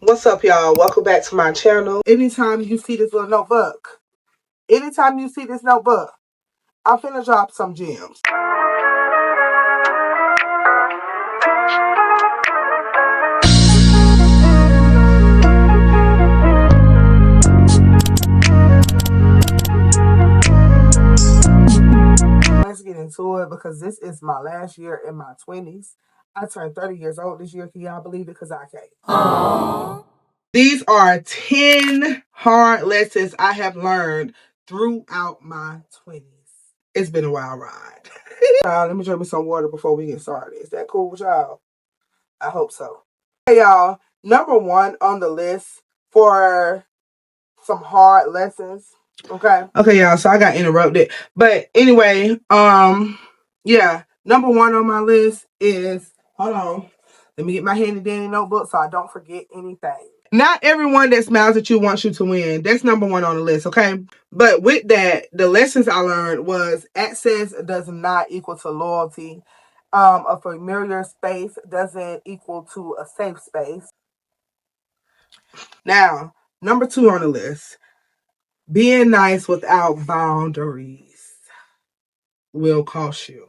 What's up, y'all? Welcome back to my channel. Anytime you see this little notebook, I'm finna drop some gems. Let's get into it because this is my last year in my 20s. I turned 30 years old this year. Can y'all believe it? Because I can't. Aww. These are 10 hard lessons I have learned throughout my 20s. It's been a wild ride. Let me drink me some water before we get started. Is that cool with y'all? I hope so. Hey, y'all. Number one on the list for some hard lessons. Okay, y'all. So I got interrupted. But anyway, yeah. Number one on my list is, hold on. Let me get my handy dandy notebook so I don't forget anything. Not everyone that smiles at you wants you to win. That's number one on the list, okay? But with that, the lessons I learned was access does not equal to loyalty. A familiar space doesn't equal to a safe space. Now, number two on the list, being nice without boundaries will cost you.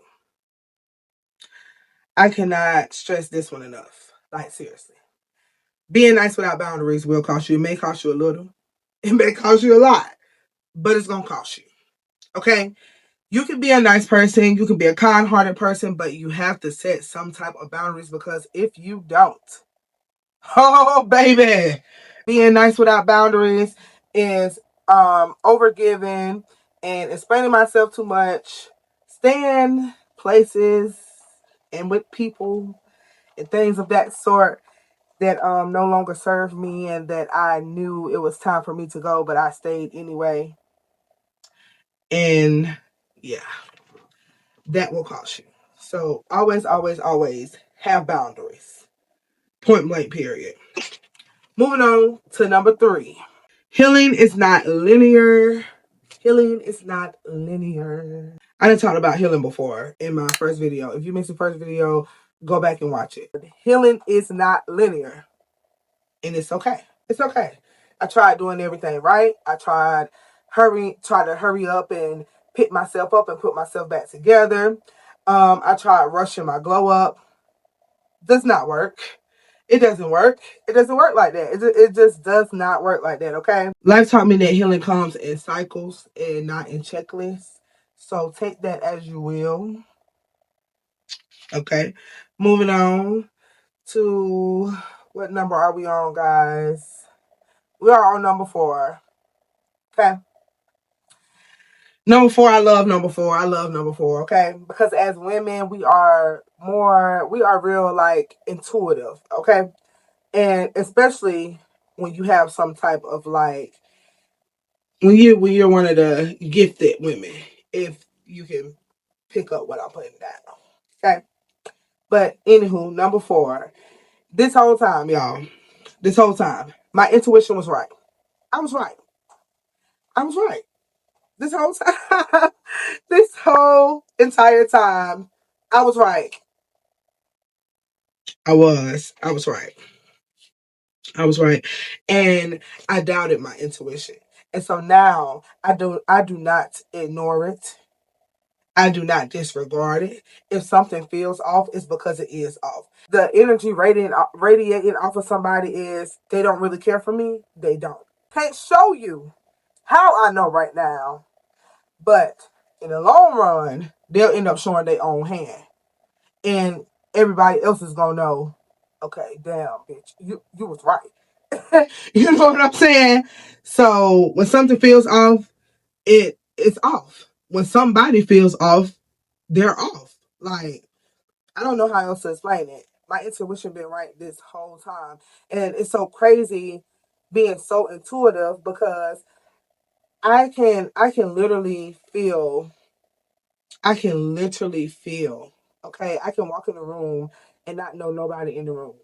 I cannot stress this one enough. Like, seriously. Being nice without boundaries will cost you. It may cost you a little. It may cost you a lot. But it's going to cost you. Okay? You can be a nice person. You can be a kind-hearted person. But you have to set some type of boundaries. Because if you don't, oh, baby. Being nice without boundaries is overgiving and explaining myself too much. Staying places and with people and things of that sort that no longer served me and that I knew it was time for me to go, but I stayed anyway. And yeah, that will cost you. So always, always, always have boundaries. Point blank, period. Moving on to number three. Healing is not linear. Healing is not linear. I done talked about healing before in my first video. If you missed the first video, go back and watch it. Healing is not linear. And it's okay. It's okay. I tried doing everything right. I tried to hurry up and pick myself up and put myself back together. I tried rushing my glow up. Does not work. It doesn't work. It doesn't work like that. It just does not work like that, okay? Life taught me that healing comes in cycles and not in checklists. So take that as you will. Okay. Moving on to what number are we on, guys? We are on number 4. Okay. Number 4, I love number 4. I love number 4, okay? Because as women, we are real, like, intuitive, okay? And especially when you have some type of, like, when you're one of the gifted women, if you can pick up what I'm putting down, okay? But anywho, number 4, this whole time, y'all, my intuition was right. I was right. This whole time, this whole entire time, I was right. I was right. I was right. And I doubted my intuition. And so now I do not ignore it. I do not disregard it. If something feels off, it's because it is off. The energy radiating off of somebody is they don't really care for me. They don't. Can't show you how I know right now. But in the long run, they'll end up showing their own hand. And everybody else is going to know, okay, damn, bitch, you was right. You know what I'm saying? So when something feels off, it's off. When somebody feels off, they're off. Like, I don't know how else to explain it. My intuition been right this whole time. And it's so crazy being so intuitive because I can literally feel, okay? I can walk in a room and not know nobody in the room.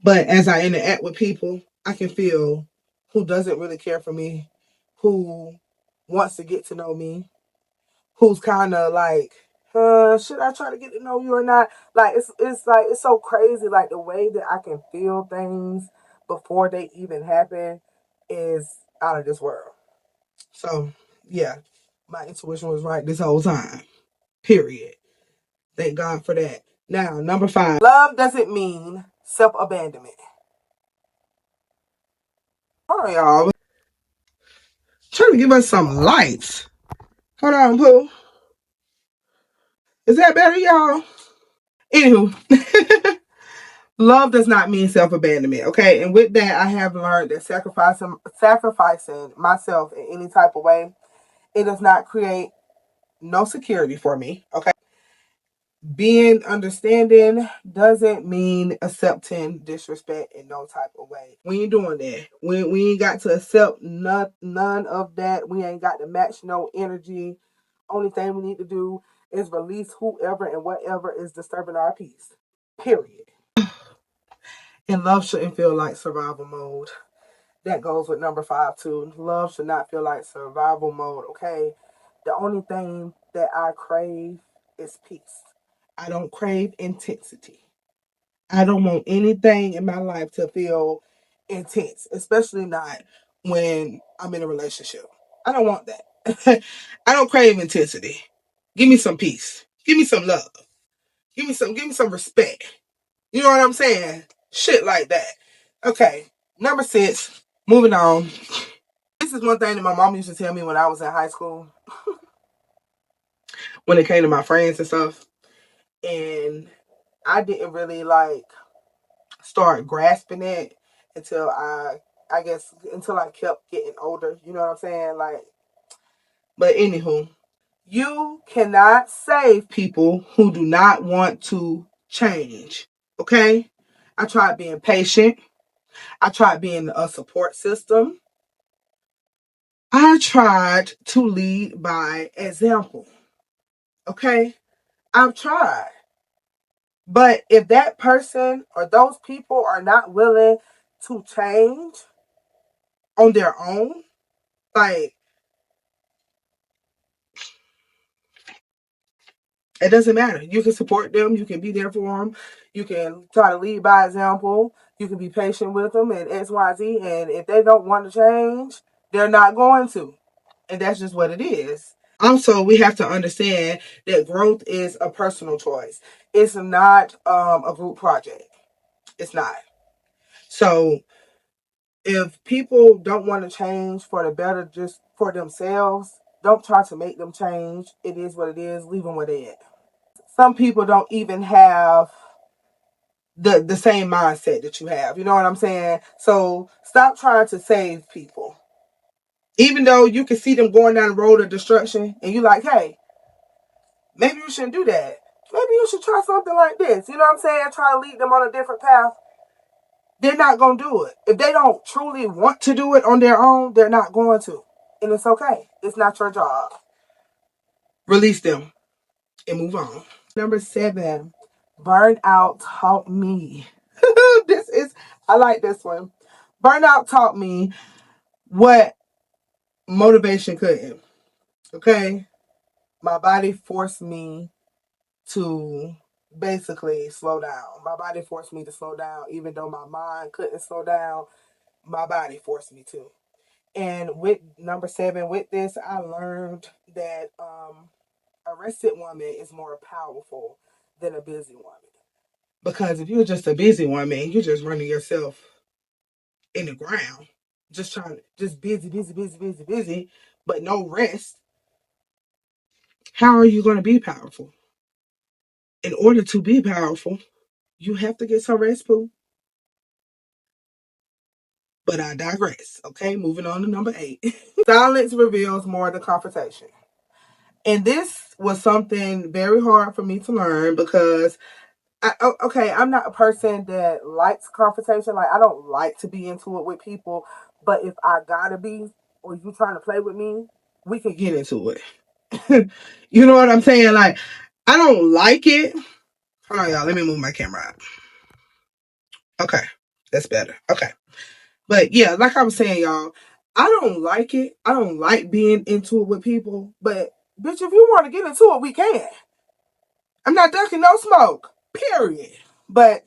But as I interact with people, I can feel who doesn't really care for me, who wants to get to know me, who's kind of like, should I try to get to know you or not? Like it's like it's so crazy. Like the way that I can feel things before they even happen is out of this world. So yeah, my intuition was right this whole time. Period. Thank God for that. Now, number 5. Love doesn't mean self-abandonment. Hold on, y'all. Trying to give us some lights. Hold on, Pooh. Is that better, y'all? Anywho, love does not mean self-abandonment, okay? And with that, I have learned that sacrificing myself in any type of way, it does not create no security for me, okay? Being understanding doesn't mean accepting disrespect in no type of way. We ain't doing that. We ain't got to accept none of that. We ain't got to match no energy. Only thing we need to do is release whoever and whatever is disturbing our peace. Period. And love shouldn't feel like survival mode. That goes with number 5 too. Love should not feel like survival mode, okay? The only thing that I crave is peace. I don't crave intensity. I don't want anything in my life to feel intense, especially not when I'm in a relationship. I don't want that. I don't crave intensity. Give me some peace. Give me some love. Give me some respect. You know what I'm saying? Shit like that. Okay. Number 6. Moving on. This is one thing that my mom used to tell me when I was in high school. When it came to my friends and stuff. And I didn't really like start grasping it until I guess until I kept getting older. You know what I'm saying? Like, but anywho, you cannot save people who do not want to change. Okay? I tried being patient. I tried being a support system. I tried to lead by example. Okay? I've tried. But if that person or those people are not willing to change on their own, like, it doesn't matter. You can support them. You can be there for them. You can try to lead by example. You can be patient with them and X, Y, Z. And if they don't want to change, they're not going to. And that's just what it is. Also, we have to understand that growth is a personal choice. It's not a group project. It's not. So if people don't want to change for the better just for themselves, don't try to make them change. It is what it is. Leave them where they at. Some people don't even have the same mindset that you have. You know what I'm saying? So stop trying to save people. Even though you can see them going down the road of destruction and you're like, hey, maybe you shouldn't do that. Maybe you should try something like this. You know what I'm saying? Try to lead them on a different path. They're not going to do it. If they don't truly want to do it on their own, they're not going to. And it's okay. It's not your job. Release them and move on. Number 7, burnout taught me. I like this one. Burnout taught me what motivation couldn't. Okay? My body forced me to basically slow down. My body forced me to slow down, even though my mind couldn't slow down. My body forced me to. And with number 7, with this, I learned that a rested woman is more powerful than a busy woman. Because if you're just a busy woman, you're just running yourself in the ground, just busy, but no rest. How are you going to be powerful? In order to be powerful, you have to get some rest, Pooh. But I digress. Okay, moving on to number 8. Silence reveals more than confrontation. And this was something very hard for me to learn because I'm not a person that likes confrontation. Like, I don't like to be into it with people. But if I gotta be, or you trying to play with me, we can get into it. You know what I'm saying? Like, I don't like it. Hold on, y'all. Let me move my camera up. Okay, that's better. Okay. But yeah, like I was saying, y'all, I don't like it. I don't like being into it with people. But bitch, if you want to get into it, we can. I'm not ducking no smoke. Period. But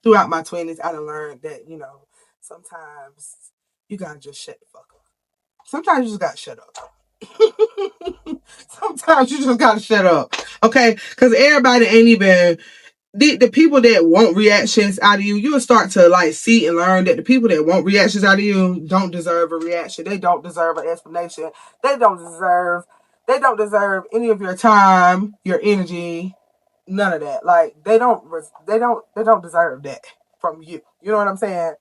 throughout my 20s, I done learned that, sometimes you gotta just shut the fuck up. Sometimes you just gotta shut up. Sometimes you just gotta shut up. Okay? Because everybody ain't even the people that want reactions out of you, you'll start to like see and learn that the people that want reactions out of you don't deserve a reaction. They don't deserve an explanation. They don't deserve any of your time, your energy, none of that. Like they don't deserve that from you. You know what I'm saying?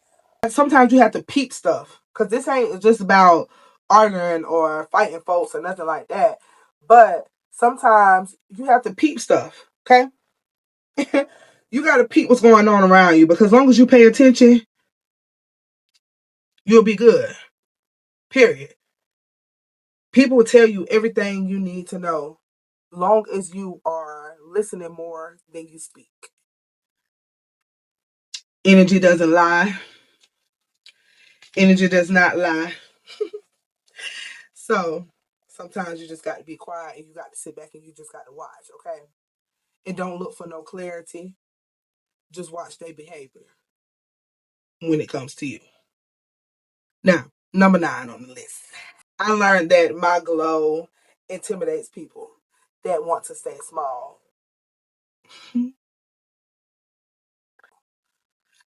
Sometimes you have to peep stuff because this ain't just about arguing or fighting folks or nothing like that. But sometimes you have to peep stuff. Okay. You got to peep what's going on around you because as long as you pay attention, you'll be good. Period. People will tell you everything you need to know long as you are listening more than you speak. Energy doesn't lie. Energy does not lie. So sometimes you just got to be quiet and you got to sit back and you just got to watch, okay? And don't look for no clarity. Just watch their behavior when it comes to you. Now, number 9 on the list. I learned that my glow intimidates people that want to stay small. I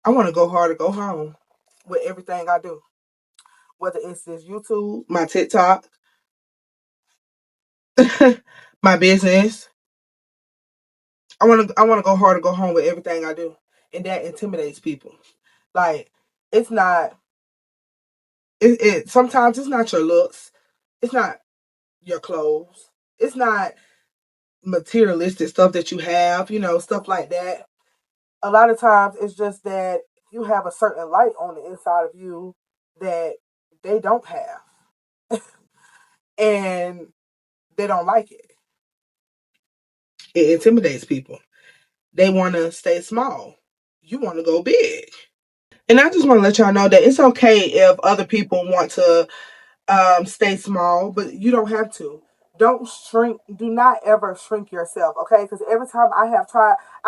want to go hard or go home with everything I do. Whether it's this YouTube, my TikTok, my business. I want to go hard or go home with everything I do. And that intimidates people. Like it's not sometimes it's not your looks. It's not your clothes. It's not materialistic stuff that you have, stuff like that. A lot of times it's just that you have a certain light on the inside of you that they don't have. And they don't like it. It intimidates people. They want to stay small. You want to go big. And I just want to let y'all know that it's okay if other people want to stay small, but you don't have to. Don't shrink. Do not ever shrink yourself, okay? Because every time I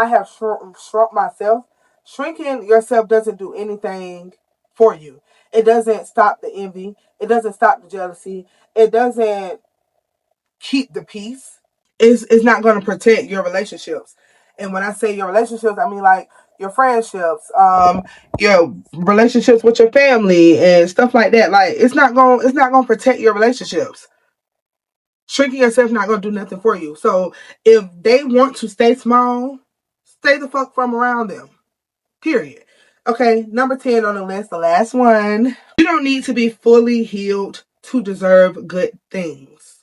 have shrunk myself. Shrinking yourself doesn't do anything for you. It doesn't stop the envy. It doesn't stop the jealousy. It doesn't keep the peace. It's not going to protect your relationships. And when I say your relationships, I mean like your friendships, your relationships with your family and stuff like that. Like it's not going to protect your relationships. Shrinking yourself not going to do nothing for you. So if they want to stay small, stay the fuck from around them. Period. Okay, number 10 on the list, the last one. You don't need to be fully healed to deserve good things.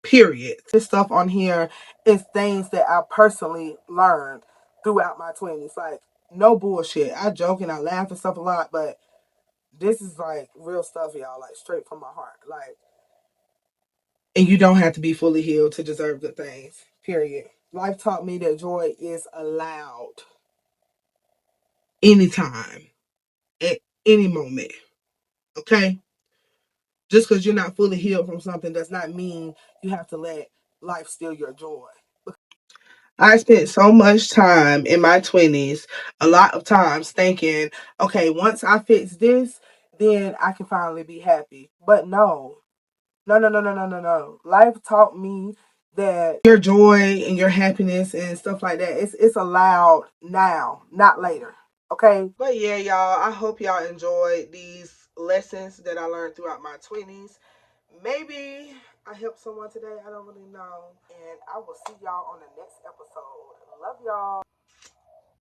Period. This stuff on here is things that I personally learned throughout my 20s. Like, no bullshit. I joke and I laugh and stuff a lot, but this is like real stuff, y'all. Like, straight from my heart. Like, and you don't have to be fully healed to deserve good things. Period. Life taught me that joy is allowed anytime, at any moment. Okay? Just because you're not fully healed from something does not mean you have to let life steal your joy. I spent so much time in my 20s, a lot of times thinking, okay, once I fix this, then I can finally be happy. But no. No, no, no, no, no, no, no. Life taught me that your joy and your happiness and stuff like that, it's allowed now, not later. Okay? But yeah, y'all, I hope y'all enjoyed these lessons that I learned throughout my 20s. Maybe I helped someone today. I don't really know. And I will see y'all on the next episode. Love y'all.